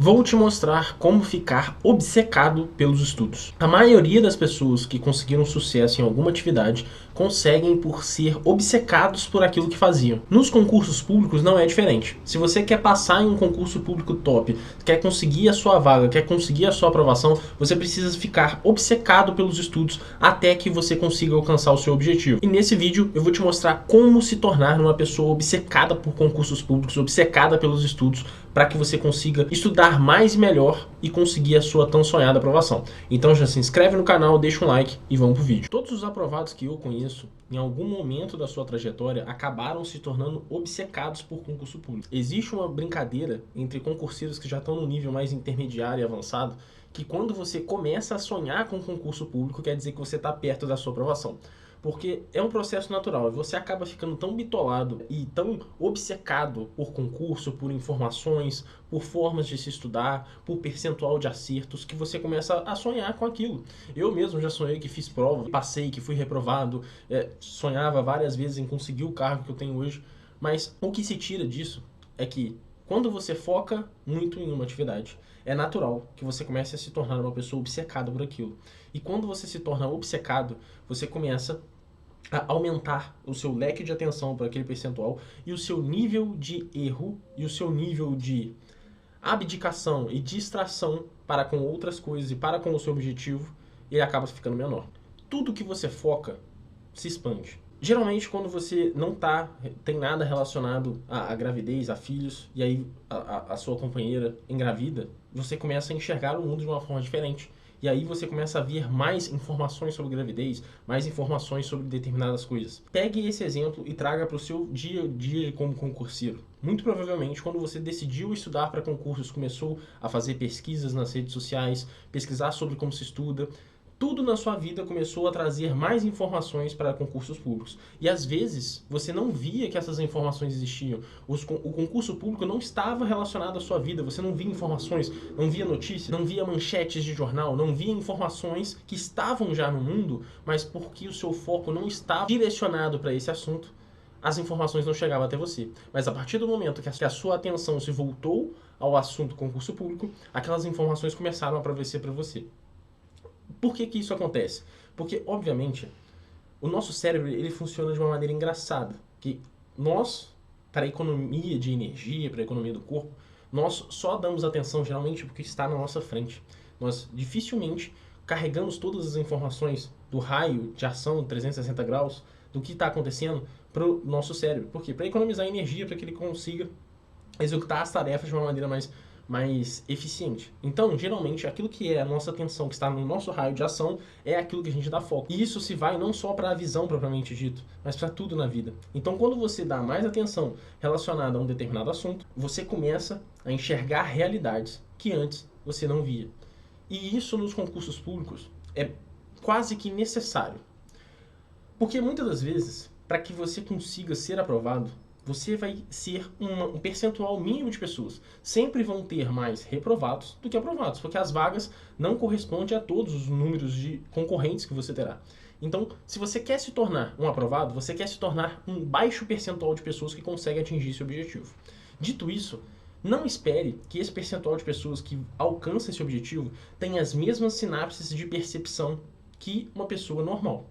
Vou te mostrar como ficar obcecado pelos estudos. A maioria das pessoas que conseguiram sucesso em alguma atividade conseguem por ser obcecados por aquilo que faziam. Nos concursos públicos não é diferente. Se você quer passar em um concurso público top, quer conseguir a sua vaga, quer conseguir a sua aprovação, você precisa ficar obcecado pelos estudos até que você consiga alcançar o seu objetivo. E nesse vídeo eu vou te mostrar como se tornar uma pessoa obcecada por concursos públicos, obcecada pelos estudos, para que você consiga estudar mais e melhor e conseguir a sua tão sonhada aprovação. Então já se inscreve no canal, deixa um like e vamos pro vídeo. Todos os aprovados que eu conheço, em algum momento da sua trajetória, acabaram se tornando obcecados por concurso público. Existe uma brincadeira entre concurseiros que já estão no nível mais intermediário e avançado, que quando você começa a sonhar com concurso público, quer dizer que você está perto da sua aprovação. Porque é um processo natural, você acaba ficando tão bitolado e tão obcecado por concurso, por informações, por formas de se estudar, por percentual de acertos, que você começa a sonhar com aquilo. Eu mesmo já sonhei que fiz prova, passei, que fui reprovado, sonhava várias vezes em conseguir o cargo que eu tenho hoje, mas o que se tira disso é que quando você foca muito em uma atividade, é natural que você comece a se tornar uma pessoa obcecada por aquilo. E quando você se torna obcecado, você começa a aumentar o seu leque de atenção para aquele percentual e o seu nível de erro e o seu nível de abdicação e distração para com outras coisas e para com o seu objetivo, ele acaba ficando menor. Tudo que você foca se expande. Geralmente quando você não tem nada relacionado à gravidez, a filhos, e aí a sua companheira engravida, você começa a enxergar o mundo de uma forma diferente. E aí você começa a ver mais informações sobre gravidez, mais informações sobre determinadas coisas. Pegue esse exemplo e traga para o seu dia a dia como concurseiro. Muito provavelmente, quando você decidiu estudar para concursos, começou a fazer pesquisas nas redes sociais, pesquisar sobre como se estuda, tudo na sua vida começou a trazer mais informações para concursos públicos. E às vezes você não via que essas informações existiam. O concurso público não estava relacionado à sua vida. Você não via informações, não via notícias, não via manchetes de jornal, não via informações que estavam já no mundo, mas porque o seu foco não estava direcionado para esse assunto, as informações não chegavam até você. Mas a partir do momento que a sua atenção se voltou ao assunto concurso público, aquelas informações começaram a aparecer para você. Por que isso acontece? Porque, obviamente, o nosso cérebro ele funciona de uma maneira engraçada. Que nós, para a economia de energia, para a economia do corpo, nós só damos atenção geralmente porque está na nossa frente. Nós dificilmente carregamos todas as informações do raio de ação 360 graus do que está acontecendo para o nosso cérebro. Por quê? Para economizar energia, para que ele consiga executar as tarefas de uma maneira mais eficiente. Então, geralmente, aquilo que é a nossa atenção, que está no nosso raio de ação, é aquilo que a gente dá foco. E isso se vai não só para a visão propriamente dito, mas para tudo na vida. Então, quando você dá mais atenção relacionada a um determinado assunto, você começa a enxergar realidades que antes você não via. E isso nos concursos públicos é quase que necessário. Porque muitas das vezes, para que você consiga ser aprovado, você vai ser um percentual mínimo de pessoas. Sempre vão ter mais reprovados do que aprovados, porque as vagas não correspondem a todos os números de concorrentes que você terá. Então, se você quer se tornar um aprovado, você quer se tornar um baixo percentual de pessoas que conseguem atingir esse objetivo. Dito isso, não espere que esse percentual de pessoas que alcança esse objetivo tenha as mesmas sinapses de percepção que uma pessoa normal.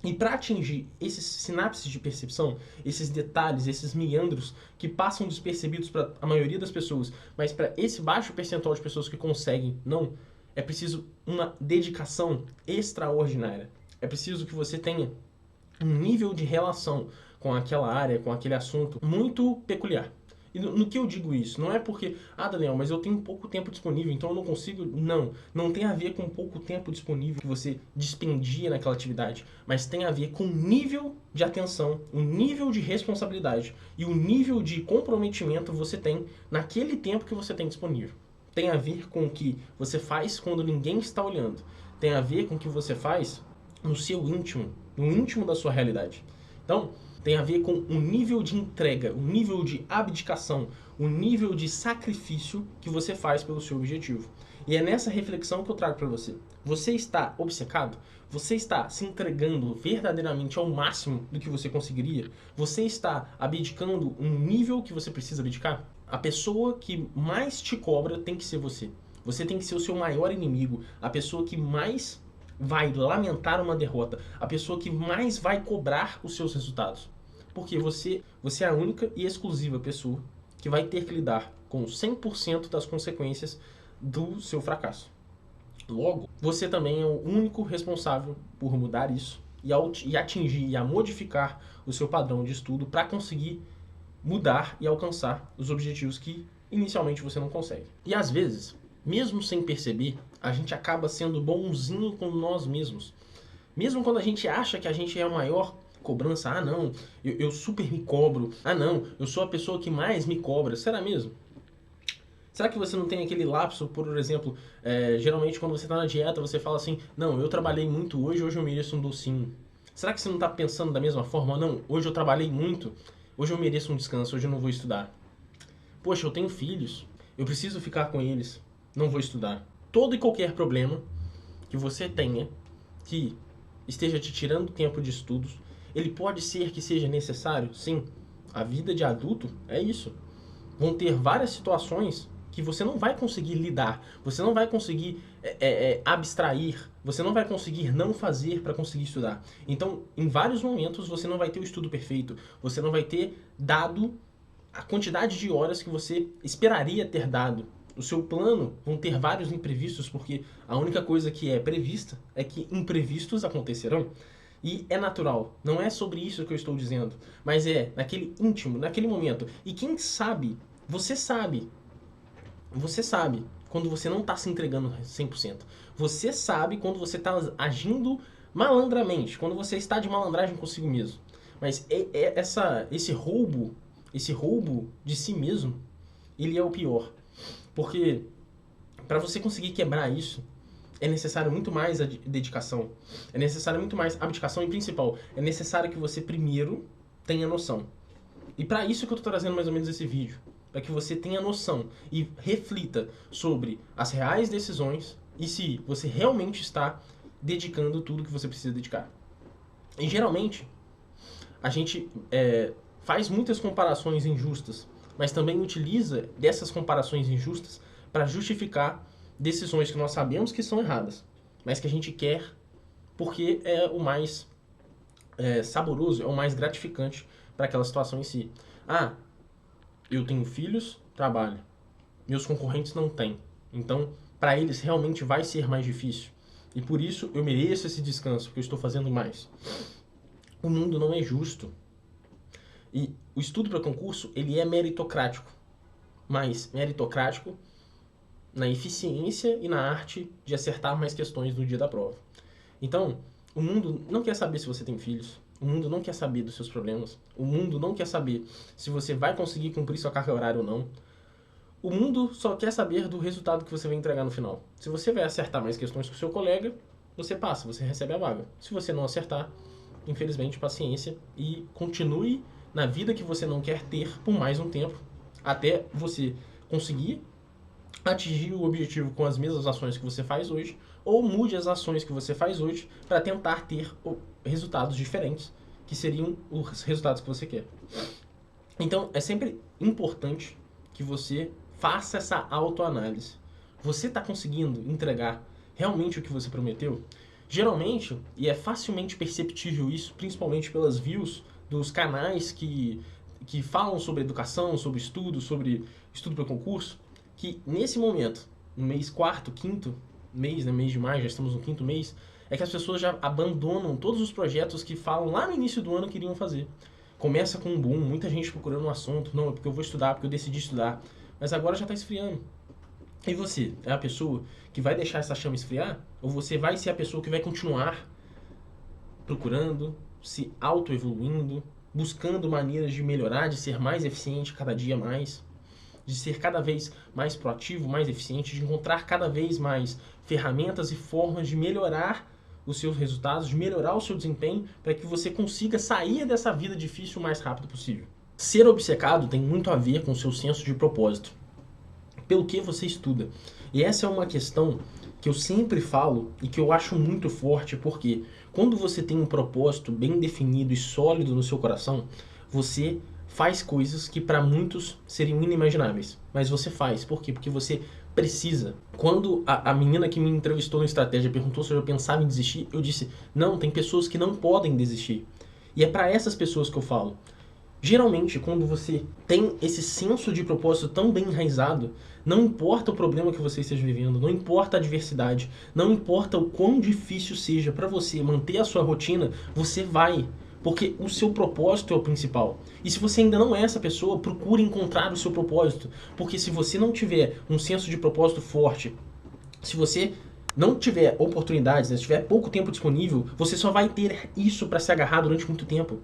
E para atingir esses sinapses de percepção, esses detalhes, esses meandros que passam despercebidos para a maioria das pessoas, mas para esse baixo percentual de pessoas que conseguem, não, é preciso uma dedicação extraordinária. É preciso que você tenha um nível de relação com aquela área, com aquele assunto muito peculiar. E no que eu digo isso? Não é porque, Daniel, mas eu tenho pouco tempo disponível, então eu não consigo... Não tem a ver com pouco tempo disponível que você dispendia naquela atividade, mas tem a ver com o nível de atenção, o nível de responsabilidade e o nível de comprometimento que você tem naquele tempo que você tem disponível. Tem a ver com o que você faz quando ninguém está olhando. Tem a ver com o que você faz no seu íntimo, no íntimo da sua realidade. Então, tem a ver com o nível de entrega, o nível de abdicação, o nível de sacrifício que você faz pelo seu objetivo. E é nessa reflexão que eu trago para você. Você está obcecado? Você está se entregando verdadeiramente ao máximo do que você conseguiria? Você está abdicando um nível que você precisa abdicar? A pessoa que mais te cobra tem que ser você. Você tem que ser o seu maior inimigo, a pessoa que mais vai lamentar uma derrota, a pessoa que mais vai cobrar os seus resultados. Porque você é a única e exclusiva pessoa que vai ter que lidar com 100% das consequências do seu fracasso. Logo, você também é o único responsável por mudar isso e atingir e a modificar o seu padrão de estudo para conseguir mudar e alcançar os objetivos que inicialmente você não consegue. E às vezes, mesmo sem perceber, a gente acaba sendo bonzinho com nós mesmos. Mesmo quando a gente acha que a gente é a maior cobrança, ah não, eu super me cobro, ah não, eu sou a pessoa que mais me cobra, será mesmo? Será que você não tem aquele lapso, por exemplo, geralmente quando você está na dieta você fala assim, não, eu trabalhei muito hoje eu mereço um docinho. Será que você não está pensando da mesma forma? Não, hoje eu trabalhei muito, hoje eu mereço um descanso, hoje eu não vou estudar. Poxa, eu tenho filhos, eu preciso ficar com eles, não vou estudar. Todo e qualquer problema que você tenha, que esteja te tirando tempo de estudos, ele pode ser que seja necessário, sim. A vida de adulto é isso. Vão ter várias situações que você não vai conseguir lidar, você não vai conseguir abstrair, você não vai conseguir não fazer para conseguir estudar. Então, em vários momentos, você não vai ter o estudo perfeito, você não vai ter dado a quantidade de horas que você esperaria ter dado. O seu plano vão ter vários imprevistos, porque a única coisa que é prevista é que imprevistos acontecerão. E é natural, não é sobre isso que eu estou dizendo, mas é naquele íntimo, naquele momento. E quem sabe, você sabe quando você não está se entregando 100%. Você sabe quando você está agindo malandramente, quando você está de malandragem consigo mesmo. Mas esse roubo de si mesmo, ele é o pior. Porque para você conseguir quebrar isso, é necessário muito mais a dedicação, é necessário muito mais abdicação e, principal, é necessário que você primeiro tenha noção. E para isso que eu estou trazendo mais ou menos esse vídeo, para que você tenha noção e reflita sobre as reais decisões e se você realmente está dedicando tudo que você precisa dedicar. E geralmente, a gente faz muitas comparações injustas, mas também utiliza dessas comparações injustas para justificar decisões que nós sabemos que são erradas, mas que a gente quer porque é o mais saboroso, é o mais gratificante para aquela situação em si. Ah, eu tenho filhos, trabalho. Meus concorrentes não têm. Então, para eles realmente vai ser mais difícil. E por isso eu mereço esse descanso, porque eu estou fazendo mais. O mundo não é justo. E o estudo para concurso, ele é meritocrático. Mas meritocrático na eficiência e na arte de acertar mais questões no dia da prova. Então, o mundo não quer saber se você tem filhos. O mundo não quer saber dos seus problemas. O mundo não quer saber se você vai conseguir cumprir sua carga horária ou não. O mundo só quer saber do resultado que você vai entregar no final. Se você vai acertar mais questões que o seu colega, você passa, você recebe a vaga. Se você não acertar, infelizmente, paciência e continue na vida que você não quer ter por mais um tempo, até você conseguir atingir o objetivo com as mesmas ações que você faz hoje, ou mude as ações que você faz hoje para tentar ter resultados diferentes, que seriam os resultados que você quer. Então, é sempre importante que você faça essa autoanálise. Você está conseguindo entregar realmente o que você prometeu? Geralmente, e é facilmente perceptível isso, principalmente pelas views dos canais que falam sobre educação, sobre estudo para concurso, que nesse momento, no mês quarto, quinto mês, né, mês de maio, já estamos no quinto mês, é que as pessoas já abandonam todos os projetos que falam lá no início do ano que iriam fazer. Começa com um boom, muita gente procurando um assunto, não, é porque eu vou estudar, porque eu decidi estudar, mas agora já está esfriando. E você, é a pessoa que vai deixar essa chama esfriar? Ou você vai ser a pessoa que vai continuar procurando, se auto-evoluindo, buscando maneiras de melhorar, de ser mais eficiente cada dia mais? De ser cada vez mais proativo, mais eficiente, de encontrar cada vez mais ferramentas e formas de melhorar os seus resultados, de melhorar o seu desempenho, para que você consiga sair dessa vida difícil o mais rápido possível. Ser obcecado tem muito a ver com o seu senso de propósito. Pelo que você estuda. E essa é uma questão que eu sempre falo e que eu acho muito forte, porque quando você tem um propósito bem definido e sólido no seu coração, você faz coisas que para muitos seriam inimagináveis. Mas você faz. Por quê? Porque você precisa. Quando a menina que me entrevistou no Estratégia perguntou se eu pensava em desistir, eu disse, não, tem pessoas que não podem desistir. E é para essas pessoas que eu falo. Geralmente, quando você tem esse senso de propósito tão bem enraizado, não importa o problema que você esteja vivendo, não importa a adversidade, não importa o quão difícil seja para você manter a sua rotina, você vai. Porque o seu propósito é o principal. E se você ainda não é essa pessoa, procure encontrar o seu propósito. Porque se você não tiver um senso de propósito forte, se você não tiver oportunidades, se tiver pouco tempo disponível, você só vai ter isso para se agarrar durante muito tempo.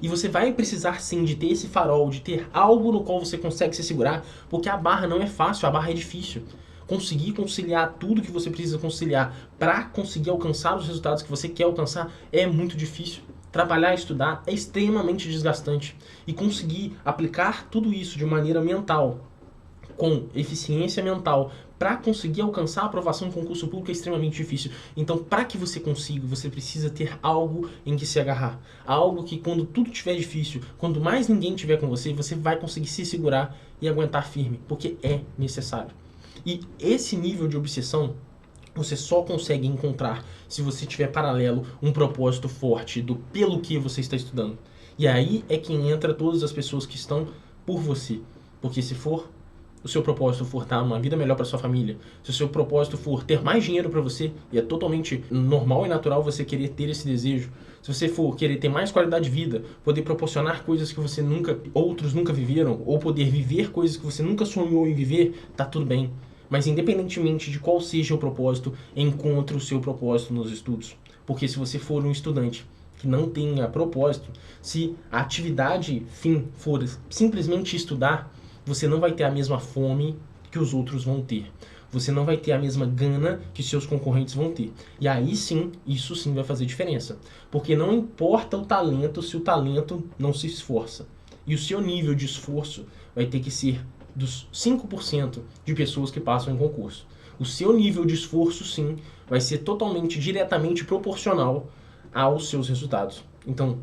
E você vai precisar sim de ter esse farol, de ter algo no qual você consegue se segurar, porque a barra não é fácil, a barra é difícil. Conseguir conciliar tudo que você precisa conciliar para conseguir alcançar os resultados que você quer alcançar é muito difícil. Trabalhar e estudar é extremamente desgastante. E conseguir aplicar tudo isso de maneira mental, com eficiência mental, para conseguir alcançar a aprovação em concurso público é extremamente difícil. Então, para que você consiga, você precisa ter algo em que se agarrar. Algo que quando tudo estiver difícil, quando mais ninguém estiver com você, você vai conseguir se segurar e aguentar firme, porque é necessário. E esse nível de obsessão você só consegue encontrar se você tiver paralelo um propósito forte do pelo que você está estudando. E aí é que entra todas as pessoas que estão por você. Porque se for o seu propósito for dar uma vida melhor para sua família, se o seu propósito for ter mais dinheiro para você, e é totalmente normal e natural você querer ter esse desejo, se você for querer ter mais qualidade de vida, poder proporcionar coisas que outros nunca viveram, ou poder viver coisas que você nunca sonhou em viver, tá tudo bem. Mas independentemente de qual seja o propósito, encontre o seu propósito nos estudos. Porque se você for um estudante que não tenha propósito, se a atividade fim for simplesmente estudar, você não vai ter a mesma fome que os outros vão ter. Você não vai ter a mesma gana que seus concorrentes vão ter. E aí sim, isso sim vai fazer diferença. Porque não importa o talento se o talento não se esforça. E o seu nível de esforço vai ter que ser dos 5% de pessoas que passam em concurso. O seu nível de esforço, sim, vai ser totalmente, diretamente proporcional aos seus resultados. Então,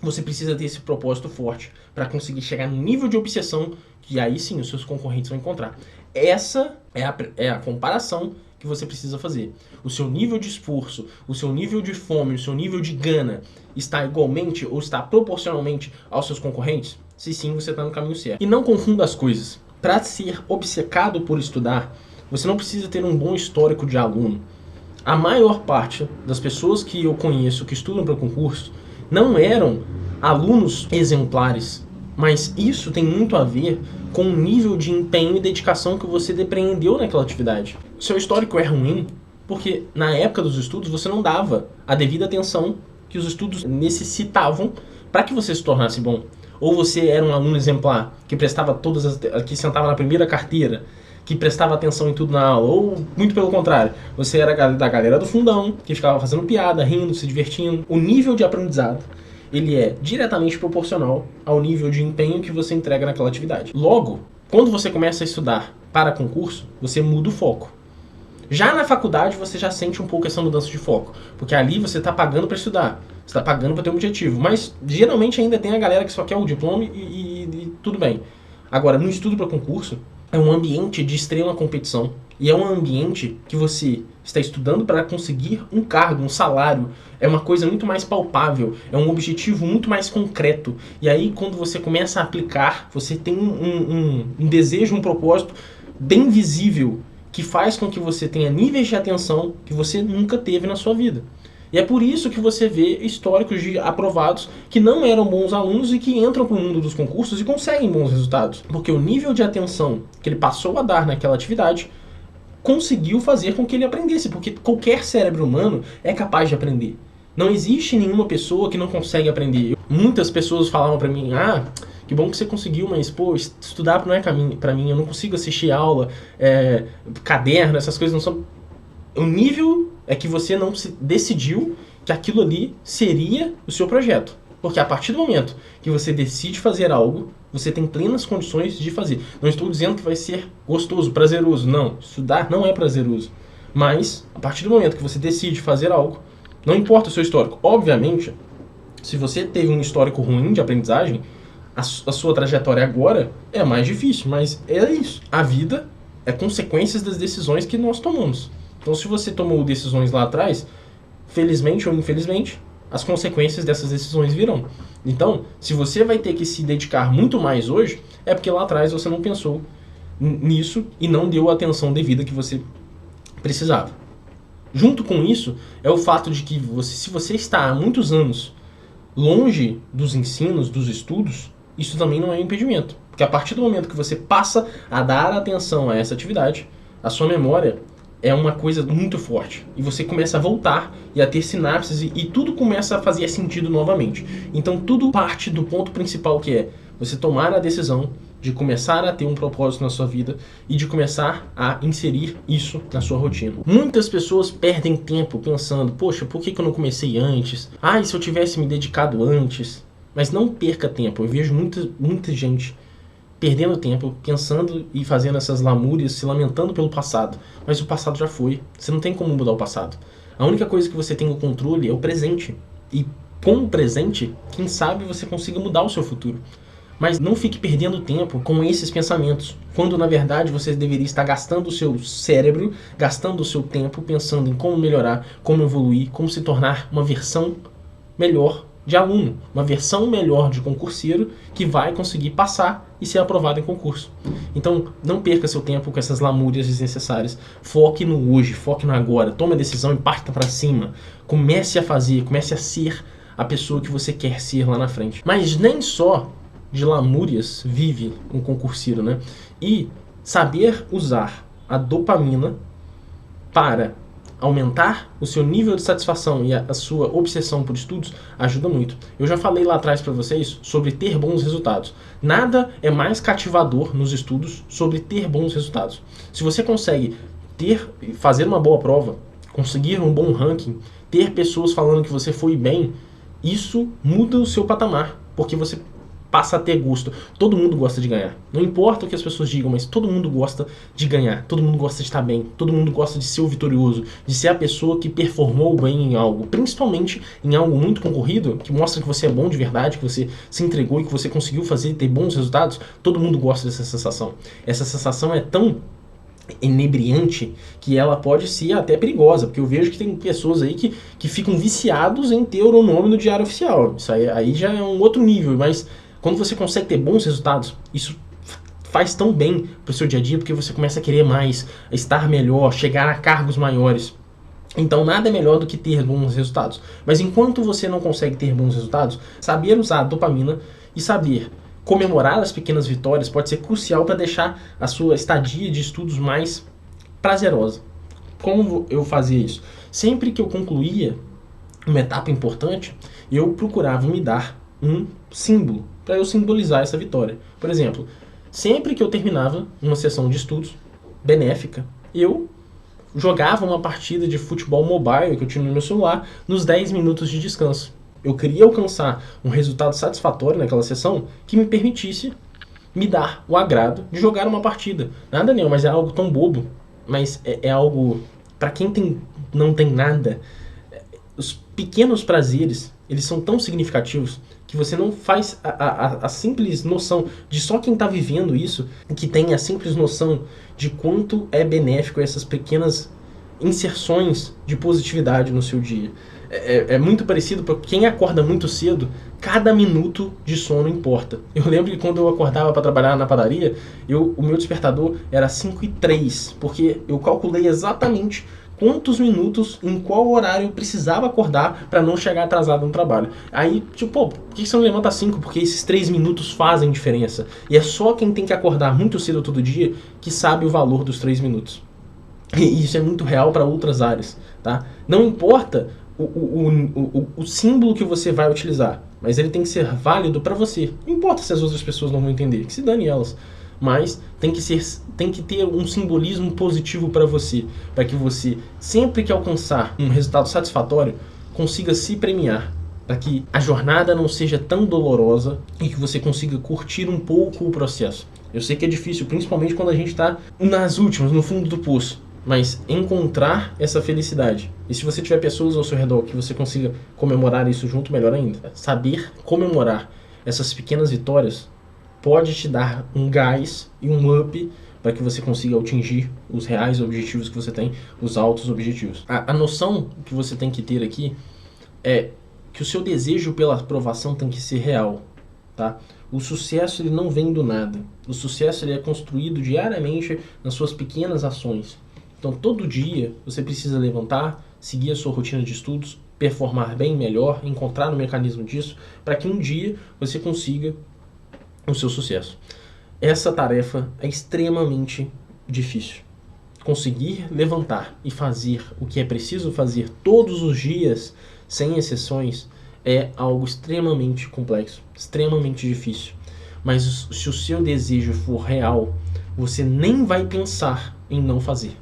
você precisa ter esse propósito forte para conseguir chegar no nível de obsessão que aí sim os seus concorrentes vão encontrar. Essa é a comparação que você precisa fazer. O seu nível de esforço, o seu nível de fome, o seu nível de gana está igualmente ou está proporcionalmente aos seus concorrentes? Se sim, você está no caminho certo. E não confunda as coisas. Para ser obcecado por estudar, você não precisa ter um bom histórico de aluno. A maior parte das pessoas que eu conheço que estudam para concurso não eram alunos exemplares, mas isso tem muito a ver com o nível de empenho e dedicação que você depreendeu naquela atividade. Seu histórico é ruim porque na época dos estudos você não dava a devida atenção que os estudos necessitavam para que você se tornasse bom. Ou você era um aluno exemplar, que prestava que sentava na primeira carteira, que prestava atenção em tudo na aula, ou muito pelo contrário, você era da galera do fundão, que ficava fazendo piada, rindo, se divertindo. O nível de aprendizado, ele é diretamente proporcional ao nível de empenho que você entrega naquela atividade. Logo, quando você começa a estudar para concurso, você muda o foco. Já na faculdade você já sente um pouco essa mudança de foco, porque ali você está pagando para estudar, você está pagando para ter um objetivo, mas geralmente ainda tem a galera que só quer o diploma e tudo bem. Agora, no estudo para concurso, é um ambiente de extrema competição e é um ambiente que você está estudando para conseguir um cargo, um salário, é uma coisa muito mais palpável, é um objetivo muito mais concreto. E aí quando você começa a aplicar, você tem um desejo, um propósito bem visível, que faz com que você tenha níveis de atenção que você nunca teve na sua vida. E é por isso que você vê históricos de aprovados que não eram bons alunos e que entram para o mundo dos concursos e conseguem bons resultados. Porque o nível de atenção que ele passou a dar naquela atividade conseguiu fazer com que ele aprendesse. Porque qualquer cérebro humano é capaz de aprender. Não existe nenhuma pessoa que não consegue aprender. Muitas pessoas falavam para mim, que bom que você conseguiu, mas, pô, estudar não é pra mim, eu não consigo assistir aula, caderno, essas coisas não são... O nível é que você não se decidiu que aquilo ali seria o seu projeto. Porque a partir do momento que você decide fazer algo, você tem plenas condições de fazer. Não estou dizendo que vai ser gostoso, prazeroso, não. Estudar não é prazeroso. Mas, a partir do momento que você decide fazer algo, não importa o seu histórico. Obviamente, se você teve um histórico ruim de aprendizagem, a sua trajetória agora é mais difícil, mas é isso. A vida é consequências das decisões que nós tomamos. Então, se você tomou decisões lá atrás, felizmente ou infelizmente, as consequências dessas decisões virão. Então, se você vai ter que se dedicar muito mais hoje, é porque lá atrás você não pensou nisso e não deu a atenção devida que você precisava. Junto com isso, é o fato de que se você está há muitos anos longe dos ensinos, dos estudos, isso também não é um impedimento. Porque a partir do momento que você passa a dar atenção a essa atividade, a sua memória é uma coisa muito forte. E você começa a voltar e a ter sinapses e tudo começa a fazer sentido novamente. Então tudo parte do ponto principal, que é você tomar a decisão de começar a ter um propósito na sua vida e de começar a inserir isso na sua rotina. Muitas pessoas perdem tempo pensando, poxa, por que eu não comecei antes? Ah, e se eu tivesse me dedicado antes? Mas não perca tempo. Eu vejo muita gente perdendo tempo, pensando e fazendo essas lamúrias, se lamentando pelo passado. Mas o passado já foi. Você não tem como mudar o passado. A única coisa que você tem o controle é o presente. E com o presente, quem sabe você consiga mudar o seu futuro. Mas não fique perdendo tempo com esses pensamentos, quando na verdade você deveria estar gastando o seu cérebro, gastando o seu tempo pensando em como melhorar, como evoluir, como se tornar uma versão melhor de aluno, uma versão melhor de concurseiro que vai conseguir passar e ser aprovado em concurso. Então não perca seu tempo com essas lamúrias desnecessárias. Foque no hoje, foque no agora, tome a decisão e parta para cima. Comece a fazer, comece a ser a pessoa que você quer ser lá na frente. Mas nem só de lamúrias vive um concurseiro, né? E saber usar a dopamina para aumentar o seu nível de satisfação e a sua obsessão por estudos ajuda muito. Eu já falei lá atrás para vocês sobre ter bons resultados. Nada é mais cativador nos estudos sobre ter bons resultados. Se você consegue fazer uma boa prova, conseguir um bom ranking, ter pessoas falando que você foi bem, isso muda o seu patamar, porque você passa a ter gosto. Todo mundo gosta de ganhar. Não importa o que as pessoas digam, mas todo mundo gosta de ganhar. Todo mundo gosta de estar bem. Todo mundo gosta de ser o vitorioso, de ser a pessoa que performou bem em algo. Principalmente em algo muito concorrido, que mostra que você é bom de verdade, que você se entregou e que você conseguiu fazer e ter bons resultados. Todo mundo gosta dessa sensação. Essa sensação é tão inebriante que ela pode ser até perigosa, porque eu vejo que tem pessoas aí que ficam viciados em ter o nome no diário oficial. Isso aí já é um outro nível, mas quando você consegue ter bons resultados, isso faz tão bem para o seu dia a dia, porque você começa a querer mais, a estar melhor, chegar a cargos maiores. Então nada é melhor do que ter bons resultados. Mas enquanto você não consegue ter bons resultados, saber usar a dopamina e saber comemorar as pequenas vitórias pode ser crucial para deixar a sua estadia de estudos mais prazerosa. Como eu fazia isso? Sempre que eu concluía uma etapa importante, eu procurava me dar um símbolo para eu simbolizar essa vitória. Por exemplo, sempre que eu terminava uma sessão de estudos benéfica, eu jogava uma partida de futebol mobile que eu tinha no meu celular nos 10 minutos de descanso. Eu queria alcançar um resultado satisfatório naquela sessão que me permitisse me dar o agrado de jogar uma partida. Nada nenhum, mas é algo tão bobo, mas é algo para quem não tem nada. Os pequenos prazeres, eles são tão significativos que você não faz a simples noção de só quem está vivendo isso, que tem a simples noção de quanto é benéfico essas pequenas inserções de positividade no seu dia. É muito parecido para quem acorda muito cedo, cada minuto de sono importa. Eu lembro que quando eu acordava para trabalhar na padaria, o meu despertador era 5h03, porque eu calculei exatamente quantos minutos, em qual horário eu precisava acordar para não chegar atrasado no trabalho. Aí, tipo, pô, por que você não levanta 5? Porque esses 3 minutos fazem diferença. E é só quem tem que acordar muito cedo todo dia que sabe o valor dos 3 minutos. E isso é muito real para outras áreas, tá? Não importa o símbolo que você vai utilizar, mas ele tem que ser válido para você. Não importa se as outras pessoas não vão entender, que se dane elas. Mas tem que ter um simbolismo positivo para você, para que você, sempre que alcançar um resultado satisfatório, consiga se premiar, para que a jornada não seja tão dolorosa e que você consiga curtir um pouco o processo. Eu sei que é difícil, principalmente quando a gente está nas últimas, no fundo do poço, mas encontrar essa felicidade. E se você tiver pessoas ao seu redor que você consiga comemorar isso junto, melhor ainda. Saber comemorar essas pequenas vitórias pode te dar um gás e um up para que você consiga atingir os reais objetivos que você tem, os altos objetivos. A noção que você tem que ter aqui é que o seu desejo pela aprovação tem que ser real, tá? O sucesso ele não vem do nada. O sucesso ele é construído diariamente nas suas pequenas ações. Então todo dia você precisa levantar, seguir a sua rotina de estudos, performar bem melhor, encontrar um mecanismo disso, para que um dia você consiga o seu sucesso. Essa tarefa é extremamente difícil. Conseguir levantar e fazer o que é preciso fazer todos os dias, sem exceções, é algo extremamente complexo, extremamente difícil. Mas se o seu desejo for real, você nem vai pensar em não fazer.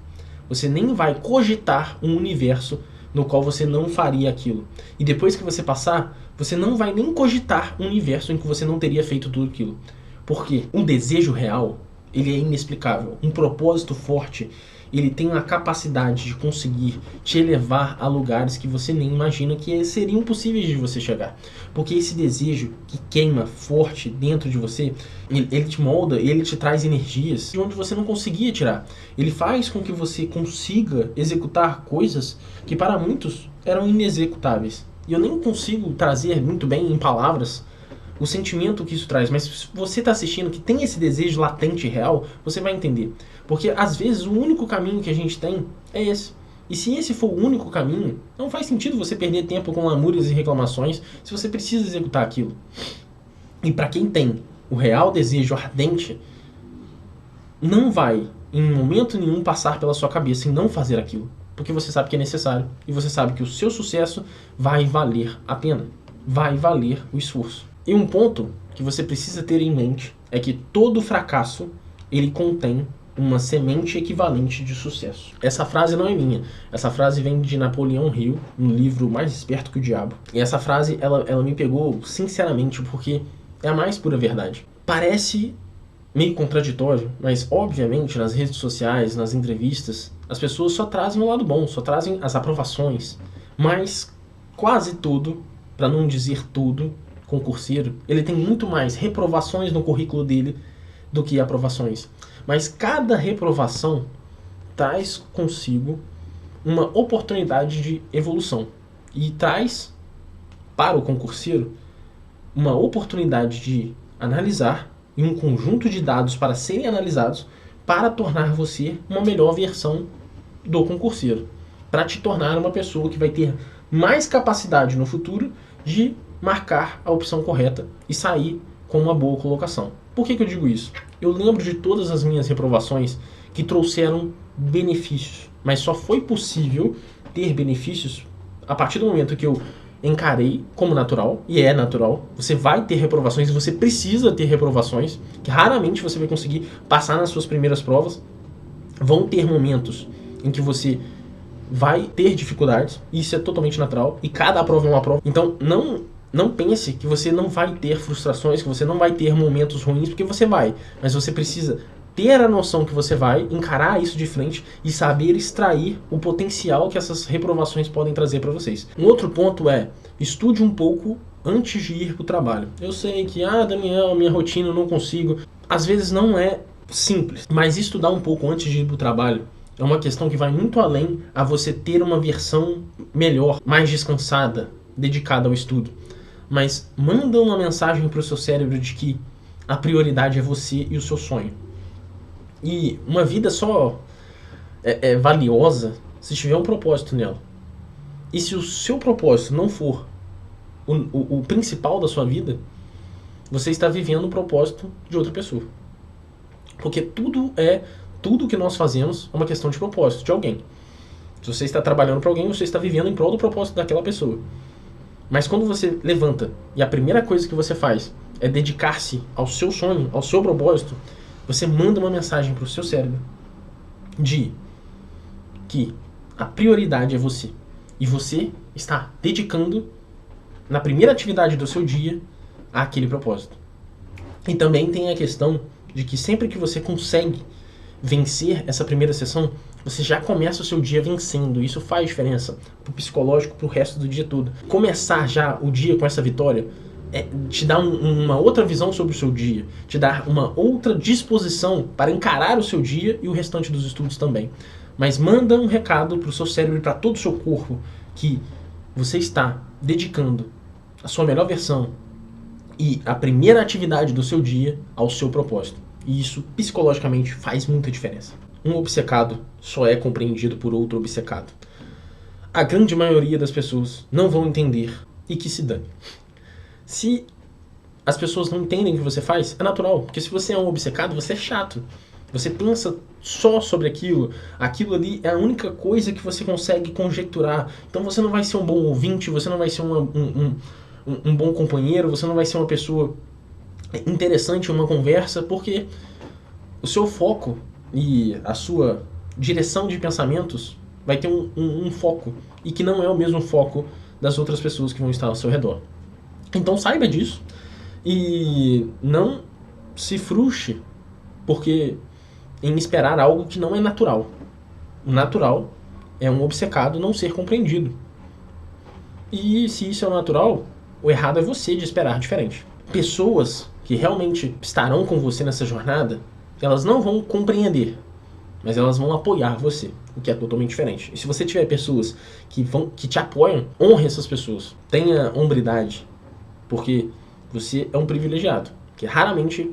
Você nem vai cogitar um universo no qual você não faria aquilo. E depois que você passar, você não vai nem cogitar um universo em que você não teria feito tudo aquilo. Porque um desejo real, ele é inexplicável. Um propósito forte, ele tem a capacidade de conseguir te elevar a lugares que você nem imagina que seriam possíveis de você chegar. Porque esse desejo que queima forte dentro de você, ele te molda, ele te traz energias de onde você não conseguia tirar. Ele faz com que você consiga executar coisas que para muitos eram inexecutáveis. E eu nem consigo trazer muito bem em palavras o sentimento que isso traz, mas se você está assistindo que tem esse desejo latente e real, você vai entender. Porque às vezes o único caminho que a gente tem é esse. E se esse for o único caminho, não faz sentido você perder tempo com lamúrias e reclamações se você precisa executar aquilo. E para quem tem o real desejo ardente, não vai em momento nenhum passar pela sua cabeça em não fazer aquilo. Porque você sabe que é necessário e você sabe que o seu sucesso vai valer a pena. Vai valer o esforço. E um ponto que você precisa ter em mente é que todo fracasso ele contém uma semente equivalente de sucesso. Essa frase não é minha. Essa frase vem de Napoleão Hill, no livro Mais Esperto que o Diabo. E essa frase, ela me pegou sinceramente porque é a mais pura verdade. Parece meio contraditório, mas obviamente nas redes sociais, nas entrevistas, as pessoas só trazem o lado bom, só trazem as aprovações. Mas quase tudo, para não dizer tudo, concurseiro, ele tem muito mais reprovações no currículo dele do que aprovações. Mas cada reprovação traz consigo uma oportunidade de evolução e traz para o concurseiro uma oportunidade de analisar e um conjunto de dados para serem analisados para tornar você uma melhor versão do concurseiro, para te tornar uma pessoa que vai ter mais capacidade no futuro de marcar a opção correta e sair com uma boa colocação. Por que eu digo isso? Eu lembro de todas as minhas reprovações que trouxeram benefícios, mas só foi possível ter benefícios a partir do momento que eu encarei como natural, e é natural. Você vai ter reprovações e você precisa ter reprovações, que raramente você vai conseguir passar nas suas primeiras provas. Vão ter momentos em que você vai ter dificuldades, e isso é totalmente natural, e cada prova é uma prova. Então não pense que você não vai ter frustrações, que você não vai ter momentos ruins, porque você vai. Mas você precisa ter a noção que você vai, encarar isso de frente e saber extrair o potencial que essas reprovações podem trazer para vocês. Um outro ponto é, estude um pouco antes de ir para o trabalho. Eu sei que, Daniel, minha rotina eu não consigo. Às vezes não é simples, mas estudar um pouco antes de ir para o trabalho é uma questão que vai muito além a você ter uma versão melhor, mais descansada, dedicada ao estudo. Mas manda uma mensagem para o seu cérebro de que a prioridade é você e o seu sonho. E uma vida só é valiosa se tiver um propósito nela. E se o seu propósito não for o principal da sua vida, você está vivendo o propósito de outra pessoa. Porque tudo que nós fazemos é uma questão de propósito de alguém. Se você está trabalhando para alguém, você está vivendo em prol do propósito daquela pessoa. Mas quando você levanta e a primeira coisa que você faz é dedicar-se ao seu sonho, ao seu propósito, você manda uma mensagem para o seu cérebro de que a prioridade é você. E você está dedicando na primeira atividade do seu dia àquele propósito. E também tem a questão de que sempre que você consegue vencer essa primeira sessão, você já começa o seu dia vencendo. Isso faz diferença pro psicológico, pro resto do dia todo. Começar já o dia com essa vitória te dar uma outra visão sobre o seu dia, te dar uma outra disposição para encarar o seu dia e o restante dos estudos também. Mas manda um recado para o seu cérebro e para todo o seu corpo que você está dedicando a sua melhor versão e a primeira atividade do seu dia ao seu propósito. E isso, psicologicamente, faz muita diferença. Um obcecado só é compreendido por outro obcecado. A grande maioria das pessoas não vão entender e que se dane. Se as pessoas não entendem o que você faz, é natural. Porque se você é um obcecado, você é chato. Você pensa só sobre aquilo. Aquilo ali é a única coisa que você consegue conjecturar. Então você não vai ser um bom ouvinte, você não vai ser um bom companheiro, você não vai ser uma pessoa interessante em uma conversa, porque o seu foco e a sua direção de pensamentos vai ter um foco, e que não é o mesmo foco das outras pessoas que vão estar ao seu redor. Então saiba disso e não se frustre porque em esperar algo que não é natural. O natural é um obcecado não ser compreendido. E se isso é o natural, o errado é você de esperar diferente. Pessoas que realmente estarão com você nessa jornada, elas não vão compreender, mas elas vão apoiar você, o que é totalmente diferente. E se você tiver pessoas que te apoiam, honre essas pessoas. Tenha hombridade, porque você é um privilegiado, que raramente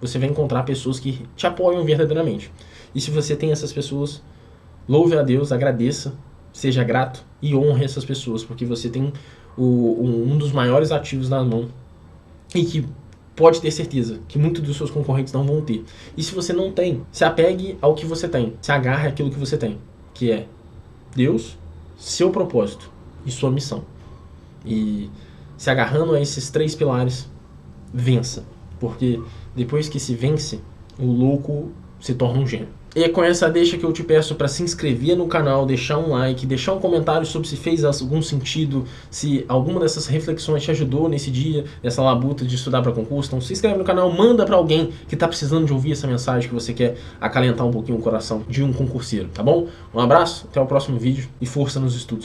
você vai encontrar pessoas que te apoiam verdadeiramente. E se você tem essas pessoas, louve a Deus, agradeça, seja grato e honre essas pessoas, porque você tem um dos maiores ativos na mão e que pode ter certeza que muitos dos seus concorrentes não vão ter. E se você não tem, se apegue ao que você tem, se agarre àquilo que você tem, que é Deus, seu propósito e sua missão. E se agarrando a esses 3 pilares, vença, porque depois que se vence, o louco se torna um gênio. E é com essa deixa que eu te peço para se inscrever no canal, deixar um like, deixar um comentário sobre se fez algum sentido, se alguma dessas reflexões te ajudou nesse dia, nessa labuta de estudar para concurso. Então se inscreve no canal, manda para alguém que está precisando de ouvir essa mensagem, que você quer acalentar um pouquinho o coração de um concurseiro, tá bom? Um abraço, até o próximo vídeo e força nos estudos.